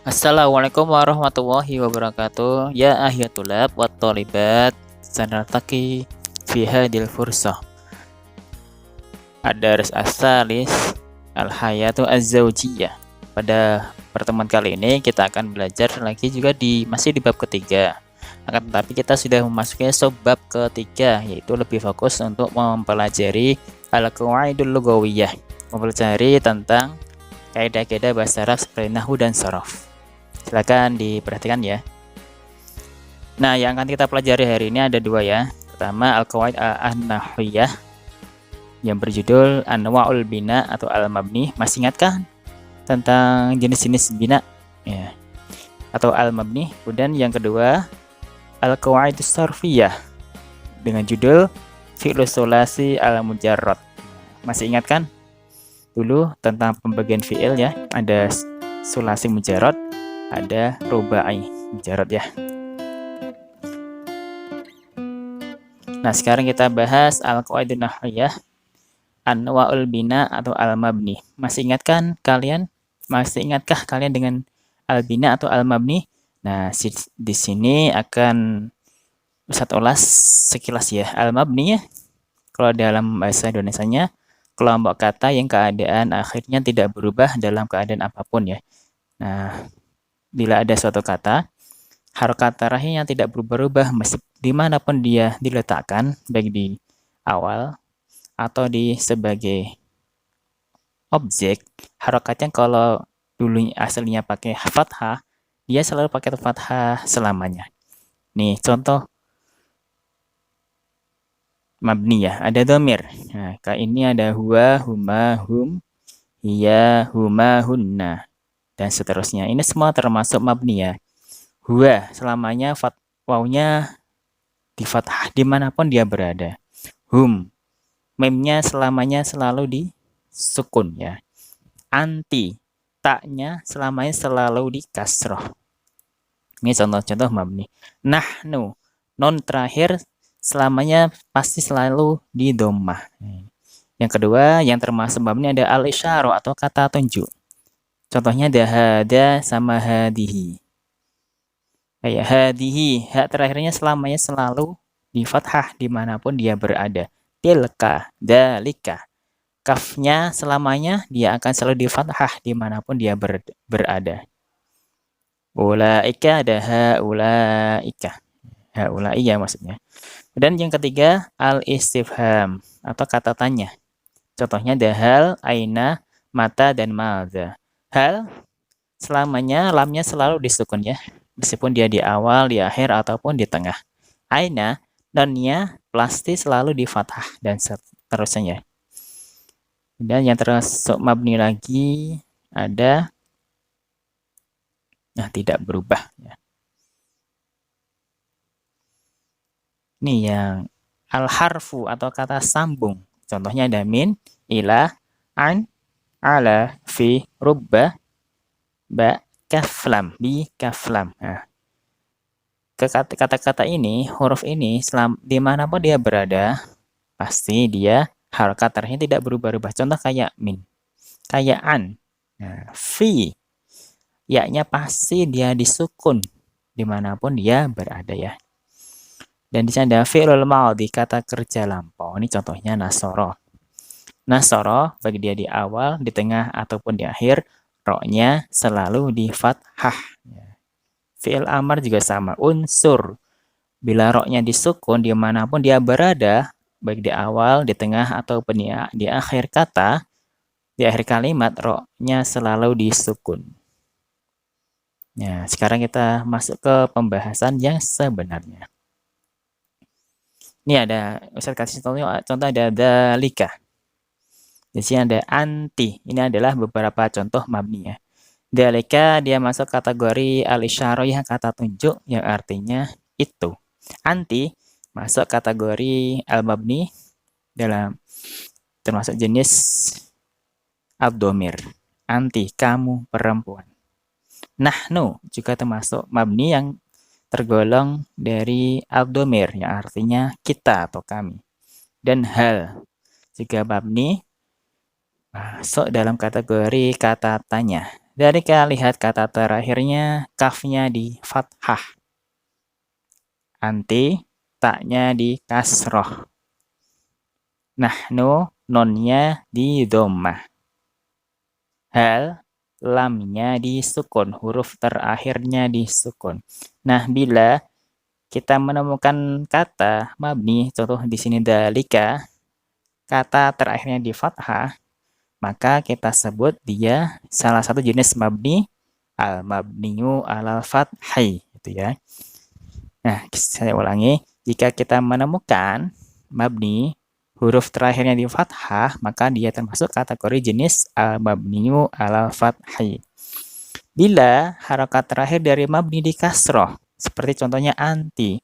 Assalamualaikum warahmatullahi wabarakatuh. Ya ahliyatulab wa tholibat sanartaki fi hadil fursah. Ad-dars as-salis al-hayatu az-zawjiyah. Pada pertemuan kali ini kita akan belajar lagi juga masih di bab ketiga. Akan tetapi kita sudah memasuki subbab ketiga, yaitu lebih fokus untuk mempelajari al-qawaidul lughawiyah, mempelajari tentang kaidah-kaidah bahasa Arab seperti nahwu dan shorof. Silakan diperhatikan ya. Nah, yang akan kita pelajari hari ini ada dua ya. Pertama, al-qawaid an-nahwiyah yang berjudul Anwa'ul Bina atau Al-Mabni. Masih ingatkah tentang jenis-jenis bina? Ya. Atau Al-Mabni. Kemudian yang kedua, al-qawaidus sarfiyah dengan judul Fi'lus sulasi al-mujarrad. Masih ingat kan? Dulu tentang pembagian fi'il ya. Ada sulasi mujarrad, ada rubai mujarrad ya. Nah, sekarang kita bahas al-qawaidun nahwiyah anwa'ul bina atau al-mabni. Masih ingatkah kalian dengan al-bina atau al-mabni? Nah, di sini akan Ustaz ulas sekilas ya. Al-mabni ya, kalau dalam bahasa Indonesianya kelompok kata yang keadaan akhirnya tidak berubah dalam keadaan apapun ya. Nah, bila ada suatu kata, harokat terakhirnya tidak berubah-ubah dimanapun dia diletakkan, baik di awal atau di sebagai objek, harokatnya kalau dulu aslinya pakai fathah, dia selalu pakai fathah selamanya. Nih, contoh mabni ya, ada domir. Nah, kayak ini ada huwa, huma, hum, hiya, huma, hunna, dan seterusnya. Ini semua termasuk mabni ya. Huwa selamanya wawnya di fathah dimanapun dia berada. Hum, memnya selamanya selalu di sukun ya. Anti, taknya selamanya selalu di kasroh. Ini contoh-contoh mabni. Nahnu, non terakhir selamanya pasti selalu di dhammah. Yang kedua yang termasuk mabni ada al-isyarah atau kata tunjuk. Contohnya ada hada sama hadihi. Kayak hadihi, hak terakhirnya selamanya selalu di fathah dimanapun dia berada. Tilka, dalika. Kafnya selamanya dia akan selalu di fathah dimanapun dia berada. Ulaika ada haulaika. Haulaika maksudnya. Dan yang ketiga, al-istifham atau kata tanya. Contohnya ada hal, aina, mata, dan madza. Hal selamanya lamnya selalu disukun ya, meskipun dia di awal, di akhir, ataupun di tengah. Aina, nonnya pasti selalu di fathah, dan seterusnya. Dan yang termasuk mabni lagi ada, nah tidak berubah. Ya. Ini yang al-harfu atau kata sambung. Contohnya ada min, ila, an, ala, fi, rubba, ba, kaflam, bi, kaflam. Nah, kata-kata ini, huruf ini, dimanapun dia berada, pasti dia harokat terakhirnya tidak berubah-ubah. Contoh kayak min, kayak an, nah, fi, ya-nya pasti dia disukun dimanapun dia berada ya. Dan di sini ada fi'lul madhi, kata kerja lampau. Ini contohnya nasoro. Nasoro, bagi dia di awal, di tengah, ataupun di akhir, ro-nya selalu di fathah. Fi'il amar juga sama, unsur. Bila ro-nya disukun, dimanapun dia berada, baik di awal, di tengah, ataupun di akhir kata, di akhir kalimat, ro-nya selalu disukun. Nah, sekarang kita masuk ke pembahasan yang sebenarnya. Ini ada, Ustaz kasih contoh ada dalika. Di sini ada anti. Ini adalah beberapa contoh mabni ya. Dalika dia masuk kategori al-isyarah yang kata tunjuk yang artinya itu. Anti masuk kategori al-mabni dalam termasuk jenis ad-dhamir. Anti, kamu perempuan. Nahnu juga termasuk mabni yang tergolong dari ad-dhamir yang artinya kita atau kami. Dan hal juga mabni masuk dalam kategori kata tanya. Dzalika, lihat kata terakhirnya, kafnya di fathah. Anti, taknya di kasroh. Nahnu, nonnya di dhammah. Hal, lamnya disukun, huruf terakhirnya disukun. Nah, bila kita menemukan kata mabni, contoh di sini dalika, kata terakhirnya di fathah, maka kita sebut dia salah satu jenis mabni, al-mabniyu alal fathai, gitu ya. Nah, saya ulangi, jika kita menemukan mabni, huruf terakhirnya di fathah, maka dia termasuk kategori jenis al-mabniyu alal fathai. Bila harokat terakhir dari mabni di kasroh, seperti contohnya anti,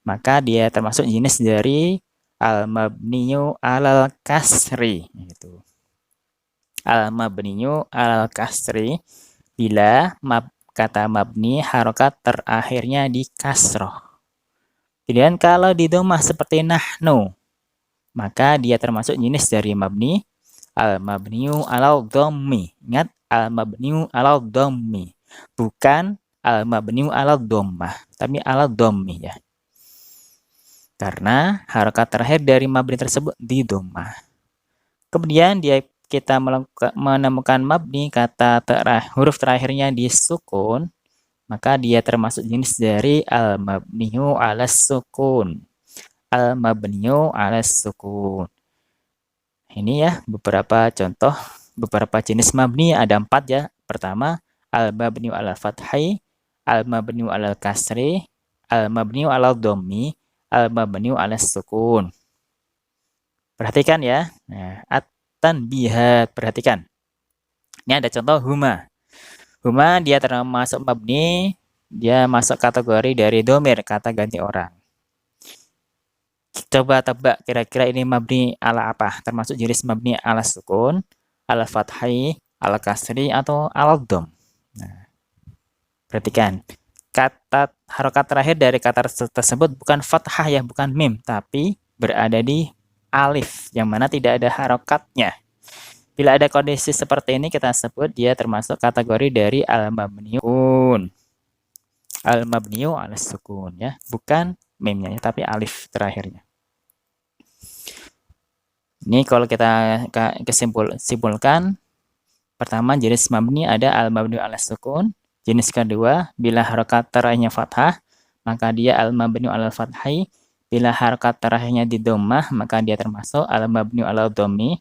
maka dia termasuk jenis dari al-mabniyu alal kasri. Gitu. Al-mabniyu alal kasri, bila kata mabni harokat terakhirnya di kasroh. Kemudian kalau di dhammah seperti nahnu, maka dia termasuk jenis dari mabni al-mabniyu alal dhammi. Ingat, al-mabniyu alal dhammi. Bukan al-mabniyu alal dhammah, tapi alal dhammi ya. Karena harokat terakhir dari mabni tersebut di dhammah. Kemudian kita menemukan mabni kata huruf terakhirnya disukun, maka dia termasuk jenis dari al-mabniyu alas sukun. Al-mabniyu alas sukun. Ini ya beberapa contoh, beberapa jenis mabni, ada 4 ya. Pertama, al-mabniyu alal fathai, al-mabniyu alal kasri, al-mabniyu alal dhammi, al-mabniyu alas sukun. Perhatikan ya. Nah, at-tanbihat, perhatikan. Ini ada contoh huma. Huma dia termasuk mabni, dia masuk kategori dari domir, kata ganti orang. Coba tebak kira-kira ini mabni ala apa? Termasuk jenis mabni ala sukun, ala fathai, ala kasri, atau ala dom. Nah, perhatikan. Kata harokat terakhir dari kata tersebut bukan fathah ya, bukan mim, tapi berada di alif, yang mana tidak ada harokatnya. Bila ada kondisi seperti ini, kita sebut dia termasuk kategori dari al-mabniun. Al-mabniu ala sukun ya, bukan mimnya tapi alif terakhirnya. Ini kalau kita simpulkan, pertama jenis mabni ada al-mabniu ala sukun. Jenis kedua, bila harokat terakhirnya fathah, maka dia al-mabniu ala fathai. Bila harokat terakhirnya di dhammah, maka dia termasuk al-mabniu ala dhammi.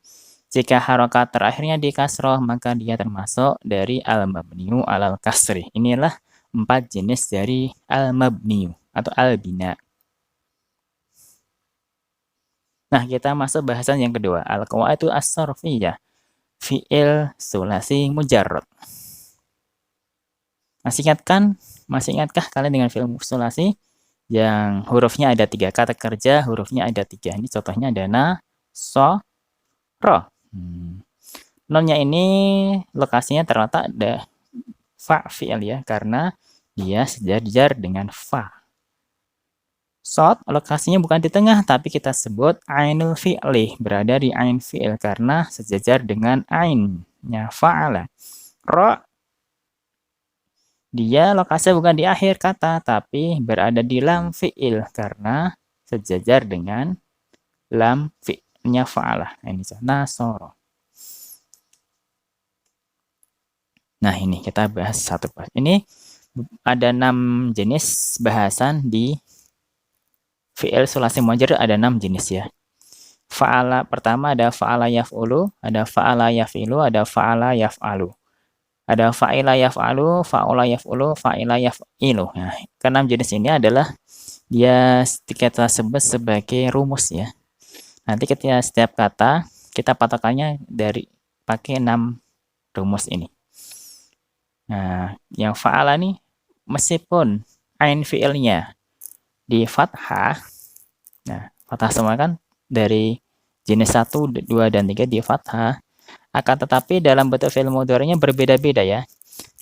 Jika harokat terakhirnya di kasroh, maka dia termasuk dari al-mabniu alal kasri. Inilah 4 jenis dari al-mabniu atau al-bina. Nah, kita masuk bahasan yang kedua, al-qawaidul as-sarfiyah, fi'il sulasi mujarrad. Masih ingatkah kalian dengan fi'il sulasi yang hurufnya ada 3, kata kerja hurufnya ada 3. Ini contohnya ada na, so, ro. Nonnya ini lokasinya terletak ada fa fi'il ya, karena dia sejajar dengan fa. Sod lokasinya bukan di tengah, tapi kita sebut ainul fi'li, berada di ain fi'il karena sejajar dengan ainnya fa'ala. Ro, dia lokasinya bukan di akhir kata, tapi berada di lam fi'il karena sejajar dengan lam fi'ilnya fa'ala. Ini nasoro. Nah, ini kita bahas satu bahas. Ini ada 6 jenis bahasan di fi'il sulasi mujarrad, ada 6 jenis ya. Fa'ala pertama ada fa'ala yaf'ulu, ada fa'ala yaf'ilu, ada fa'ala yaf'alu. Ada fa'ila yaf'alu, fa'ula yaf'ulu, fa'ila yaf'ilu. Nah, ke-6 jenis ini adalah dia kita sebut sebagai rumus ya. Nanti ketika setiap kata kita patokannya dari pakai 6 rumus ini. Nah, yang fa'ala nih, meskipun ain fi'ilnya di fathah, nah fathah semua kan dari jenis 1, 2, dan 3 di fathah, akan tetapi dalam bentuk fi'il mudhari'nya berbeda-beda ya.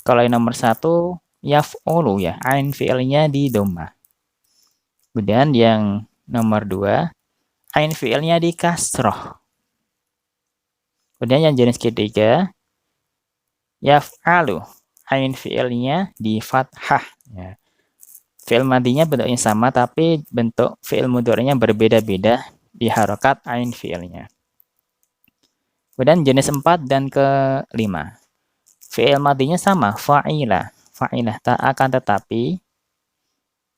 Kalau yang nomor 1 yaf'ulu ya, ain fi'ilnya di dhammah. Kemudian yang nomor 2 ain fi'ilnya di kasroh. Kemudian yang jenis ketiga yaf'alu. Ain fi'ilnya di fathah. Ya. Fi'il madinya bentuknya sama, tapi bentuk fi'il mudhari'nya berbeda-beda di harokat ain fi'ilnya. Kemudian jenis 4 dan ke-5. Fi'il madinya sama, fa'ilah. Fa'ilah, tak akan tetapi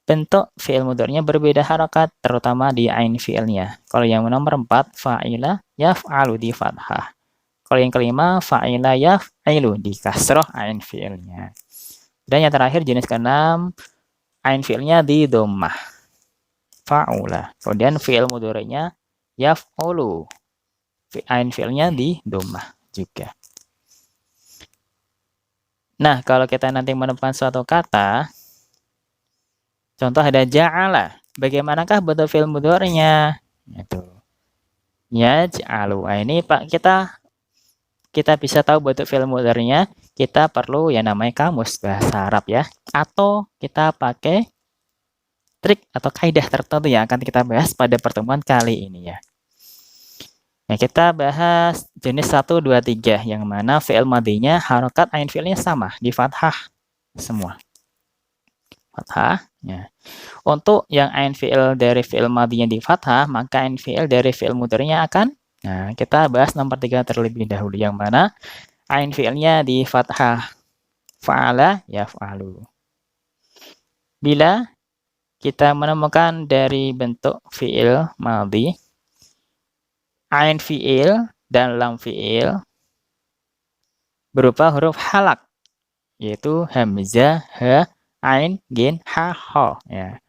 bentuk fi'il mudhari'nya berbeda harokat, terutama di ain fi'ilnya. Kalau yang nomor 4, fa'ilah yaf'alu di fathah. Kalau yang kelima, fa'ilah yaf'ilu di kasroh ain fi'ilnya. Dan yang terakhir jenis ke-6, ain fi'ilnya di dhammah. Fa'ula. Kemudian fi'il mudhari'nya yaf'ulu. Ain fi'ilnya di dhammah juga. Nah, kalau kita nanti menemukan suatu kata, contoh ada ja'ala. Bagaimanakah bentuk fi'il mudhari'nya? Itu. Yaj'alu. Nah, ini Pak, kita bisa tahu bentuk fi'il mudhari'nya, kita perlu yang namanya kamus bahasa Arab ya. Atau kita pakai trik atau kaidah tertentu yang akan kita bahas pada pertemuan kali ini ya. Nah, kita bahas jenis 1, 2, 3 yang mana fi'il madinya harokat ain fi'ilnya sama di fathah semua. Fathah ya. Untuk yang ain fi'il dari fi'il madinya di fathah, maka ain fi'il dari fi'il mudhari'nya akan, nah kita bahas nomor 3 terlebih dahulu yang mana ain fi'ilnya di fathah. Fa'ala yaf'alu. Bila kita menemukan dari bentuk fi'il madhi, ain fi'il dan lam fi'il berupa huruf halak, yaitu hamzah, ha, ain, gin, ha, ho. Ya.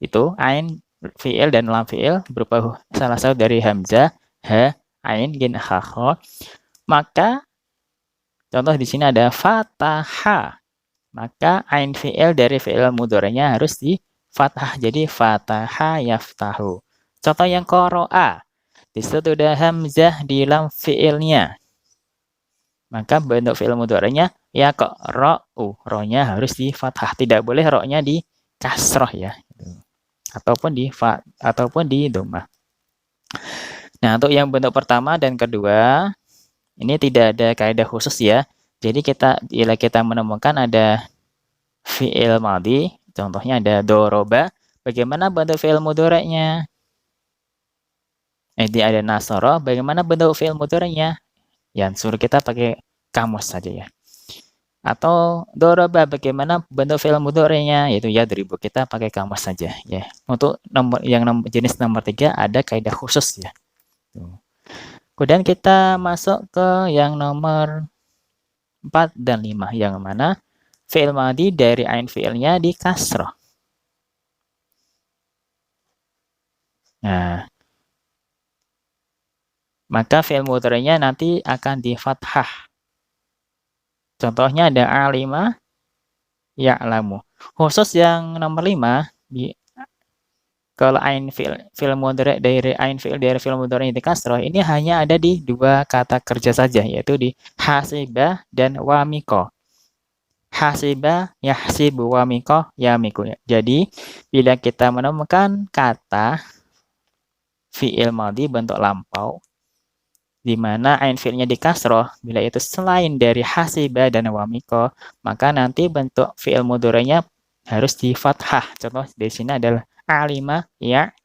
Itu ain fi'il dan lam fi'il berupa salah satu dari hamzah, ha, ain, gin, ha, ho. Maka contoh di sini ada fataha. Maka ain fi'il dari fi'il mudhari'nya harus di fathah. Jadi fataha yaftahu. Contoh yang qara'a. Di situ ada hamzah di lam fi'ilnya. Maka bentuk fi'il mudhari'nya ya kok ro'u. Ro-nya harus di fathah. Tidak boleh ro-nya di kasroh ya. Ataupun di dhammah. Nah, untuk yang bentuk pertama dan kedua, ini tidak ada kaidah khusus ya. Jadi bila kita menemukan ada fi'il madhi, contohnya ada doroba, bagaimana bentuk fi'il mudhari'nya? Ini ada nasoro, bagaimana bentuk fi'il mudhari'nya? Ya, suruh kita pakai kamus saja ya. Atau doroba, bagaimana bentuk fi'il mudhari'nya? Yaitu yadribu, kita pakai kamus saja ya. Untuk jenis nomor 3 ada kaidah khusus ya. Kemudian kita masuk ke yang nomor 4 dan 5 yang mana fi'il madhi dari ain fi'ilnya di kasroh. Nah, maka fi'il mudhari'nya nanti akan di fathah. Contohnya ada alima ya'lamu. Khusus yang nomor 5 kalau ain fi'il mudhari' dari ain fi'il dari fi'il mudhari' di kasroh ini hanya ada di 2 kata kerja saja, yaitu di hasiba dan wamiko. Hasiba yahsibu wamiko yamiku. Jadi bila kita menemukan kata fi'il madhi bentuk lampau di mana ain fi'ilnya di kasroh, bila itu selain dari hasiba dan wamiko, maka nanti bentuk fi'il mudhari'nya harus di fathah. Contoh di sini adalah alima ya